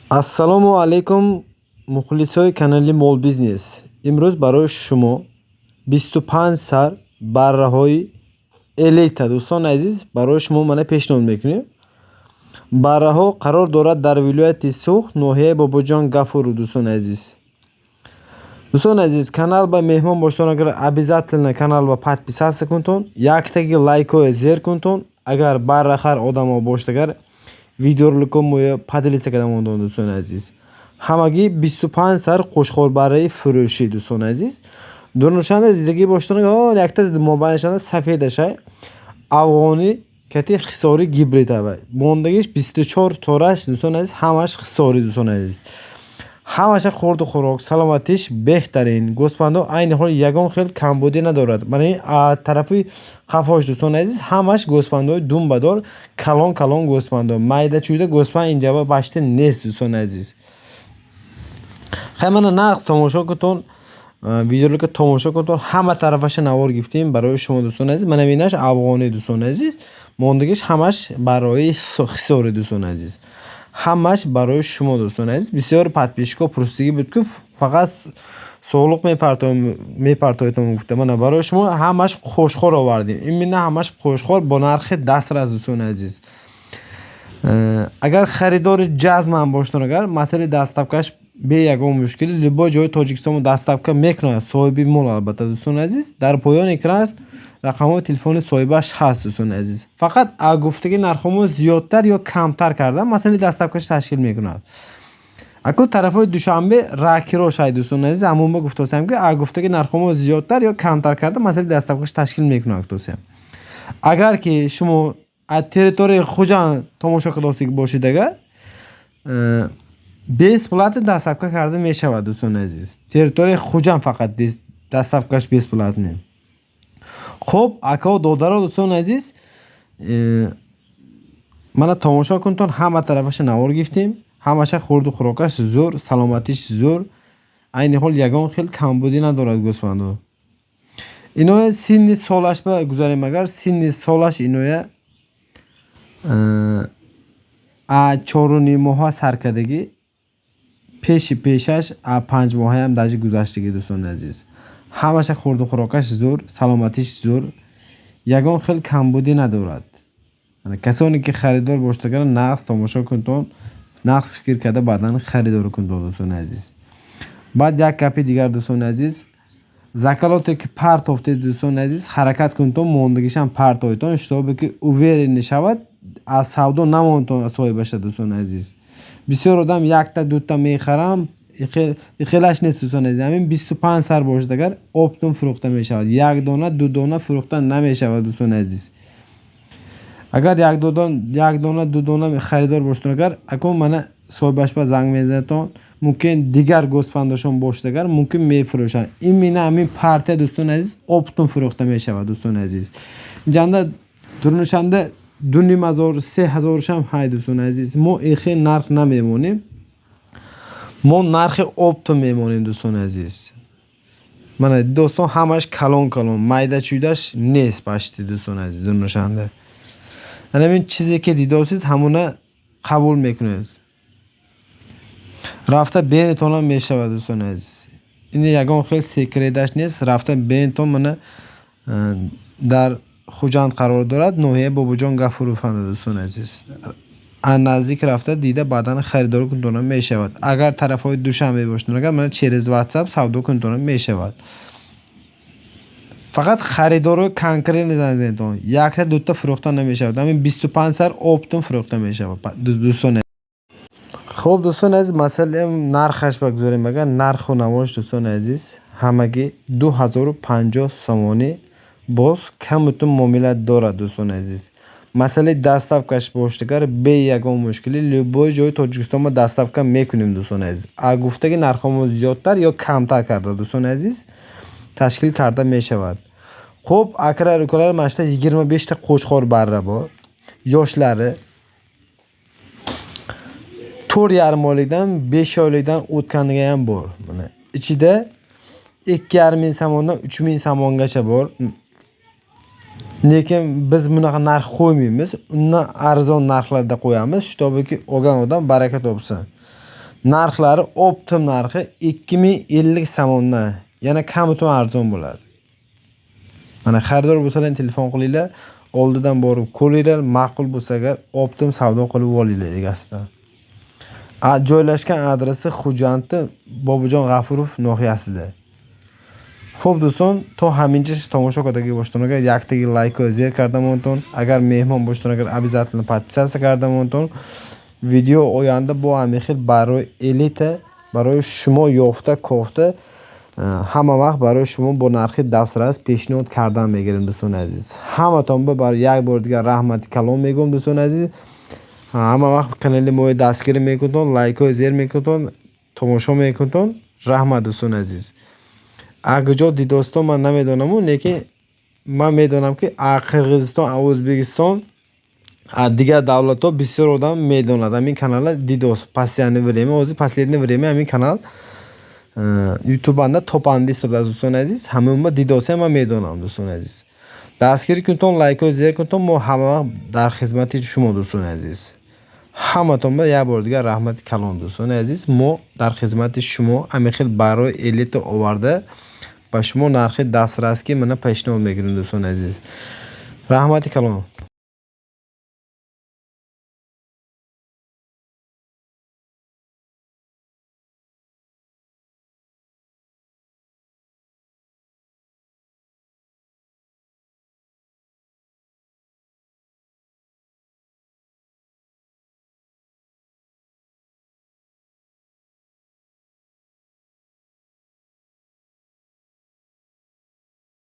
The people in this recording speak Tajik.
ассалому алайкум мухлисои канали Mol Business. Имрӯз барои шумо 25 сар барраҳои элита дӯстон азиз барои шумо мана пешниҳод мекунем. Барраҳо қарор дорад дар вилояти Сух, ноҳияи Бобоҷон Гафуру дӯстон азиз. Дӯстон азиз, канал ба меҳмон боштон агар обязательно канал ба подписаться кунтон, яктаги лайкое зер кунтон. Агар баррахар одамо боштагар видеоролико моя поделиться кардамондон дӯстон азиз. Ҳамагӣ 25 сар қушхорбарраи фурӯшӣ дӯстон азиз. Дурнушанда дидагӣ боштон якта мобайнашанда сафедашай афғонӣ кати хисори гибридава. Мондагиш 24 тораш дӯстон азиз, ҳамаш хисори дӯстон азиз. ҳамаша хурду хӯрок, саломатиш беҳтарин. Гӯспандо айни ҳол ягон хел камбудӣ надорад. Маъни тарафи хафош дӯстон азиз, ҳамаш гӯспандои думбадор, калон гӯспандо. Майдачӯда гӯспанд инҷаба башти нест дӯстон азиз. Хай мана нағз тамошо кунтон, видеоролика тамошо кунтон, ҳама тарафаша навор гифтем барои шумо дӯстон азиз. Мана бинаш афғонӣ дӯстон азиз. Мондагиш ҳамаш барои хисори дӯстон азиз. ҳамаш барои шумо дӯстон азиз. Бисёр подписчикҳо пурсидагӣ буд ки фақат соғлуқ мепартоитон гуфта. Мана барои шумо ҳамаш хушхор овардем. Именно ҳамаш хушхор бо нархи дастрас дӯстон азиз. Агар харидори ҷазман боштон, агар масъалаи даставкаш бе ягон мушкилӣ любой ҷои Тоҷикистон даставка мекунад. Соҳиби мол албатта дӯстон азиз. Дар поёни экран рақамҳои телефони соҳибаш ҳаст дӯстон азиз. Фақат гуфтаги нархҳои зиёдтар ё камтар кардан масъалаи даставкаш ташкил мекунад. Акун тарафҳои душанбе ракиро шай дӯстон азиз, амума гуфтосам ки гуфтаги нархҳои зиёдтар ё камтар кардан масъалаи даставкаш ташкил мекунад гуфтосам. Агар ки шумо аз территорияи Хуҷанд тамошо кардостик бошед, агар бесплатно даставка карда мешавад дӯстон азиз. Территорияи Хуҷанд фақат даставкаш бесплатне. Хуб, акао додаро дӯстон азиз, мана тамошо кунтон, ҳама тарафаша навор гифтем. Ҳамаша хурду хӯрокаш зӯр, саломатиш зӯр. Айни ҳол ягон хел камбудӣ надорад гӯспандо. Иноя синни солаш ба гузарем, агар синни солаш иноя 4.5 моҳа саркардагӣ, пешаш 5 моҳаям даҷи гузаштагӣ дӯстон азиз. ҳамаша хурду хӯрокаш зӯр, саломатиш зӯр. Ягон хел камбудӣ надорад. Касоне ки харидор боштагар нағз тамошо кунтон, нағз фикр карда баъдан харидор кунтон дӯстон азиз. Баъд як гапи дигар дӯстон азиз, закалоте ки парт офтед дӯстон азиз, ҳаракат кунтон мондагишам парт оитон, иштобе ки уверен шавад аз савдо намонтон соҳибаша дӯстон азиз. Бисёр одам якта дута мехарам, ихелаш нест дӯстон азиз. Ҳамин 25 сар бошад, агар оптон фурӯхта мешавад. Як дона ду дона фурӯхта намешавад дӯстон азиз. Агар як дона ду дона харидор боштон, агар акун мана соҳибашба занг мезанатон, мумкин дигар гӯспандошон бошад, агар мумкин мефурӯшанд. Именно ҳамин партия дӯстон азиз оптон фурӯхта мешавад дӯстон азиз. Инҷанда дурнушанда 2,500-3,000 шам ҳай дӯстон азиз. Мо ихе нарх намемонем. Мо нархи оптон мемонем дӯстон азиз. Мана дӯстон ҳамаш калон, майдачӯдаш нест башти дӯстон азиз дурнушанда. Ҳамин чизе ки дидосиз ҳамуна қабул мекунед. Рафта бенитонам мешавад дӯстон азиз. Ин ягон хел секреташ нест. Рафта бенитон мана дар Хуҷанд қарор дорад, ноҳияи Бобоҷон Гафурӯфанда дӯстон азиз. Аз наздик рафта дида баъдан харидор кунтонам мешавад. Агар тарафҳои Душанбе боштон, агар мана через WhatsApp савдо кунтонам мешавад. Фақат харидорҳои конкрет занедон. Якта дута фурӯхта намешавад. Ҳамин 25 сар оптон фурӯхта мешавад дӯстон. Хуб дӯстон азиз, масъалаи нархаш бигузорем. Агар нарху намош дӯстон азиз ҳамагӣ 2050 сомонӣ боз камутун муомила дорад дӯстон азиз. Масъалаи даставкаш боштагар бе ягон мушкилӣ любой ҷои Тоҷикистон ма даставка мекунем дӯстон азиз. Гуфтаги нархҳомо зиёдтар ё камтар карда дӯстон азиз ташкил карда мешавад. Хуб, акрар укалар машта 25 та қушхор барра бор. Ёшлари 4,5 ойликдан 5 ойликдан o'tganligam bor. Mana ichida 2,5 somondan 3,000 somongacha bor. Lekin biz bunaqa narx qo'ymaymiz. Undan arzon narxlarda qo'yamiz, shuto'biki olgan odam baraka topsin. narxlari optim narxi 2050 so'mdan, yana kamito'n arzon bo'ladi. Mana xaridor bo'lsalar telefon qilinglar, oldidan borib ko'ringlar, ma'qul bo'lsa agar optim savdo qilib olinglar egasidan. Joylashgan adresi Xo'jandda Bobojon G'afurov nohiyasida. Xo'p do'stlar, to hamincha tomosha qiladigan bo'lsangiz, yaktagi like va zer kardamonton. Agar mehmon bo'lsangiz, обязательно подписаться кардаmonton. Video oyanda bu amixil برای elita, برای شما یافته کوفته همه وقت برای شما با نرخ دسترس پیشنهاد کردن میگیریم دوستان عزیز. همه تون برای یک بار دیگه رحمت کلام میگم دوستان عزیز. همه وقت کانال ما دستگیری میکنید، لایک و زیر میکنید، تماشا میکنید. رحمت دوستان عزیز. اگر جا دیدستان من نمیدونم لیکن من میدونم که قرقیزستان و ازبکستان دیگر دولت‌ها بسیار آدم میدونند همین کانال دیدوس постоянное время اوزی последнее время همین کانال یوتیوب انده توپ اندیست دوستان عزیز. همون ما دیدوس هم میدونم دوستان عزیز. دستگیری کنتون، لایک و زیر کنتون، ما همه در خدمت شما دوستان عزیز. همه تون با یک بار دیگر رحمت کلام دوستان عزیز. ما در خدمت شما امیخیل برای الیت آورده با شما نرخ دسترس که من پیشنهاد میگیرم دوستان عزیز. رحمت کلام.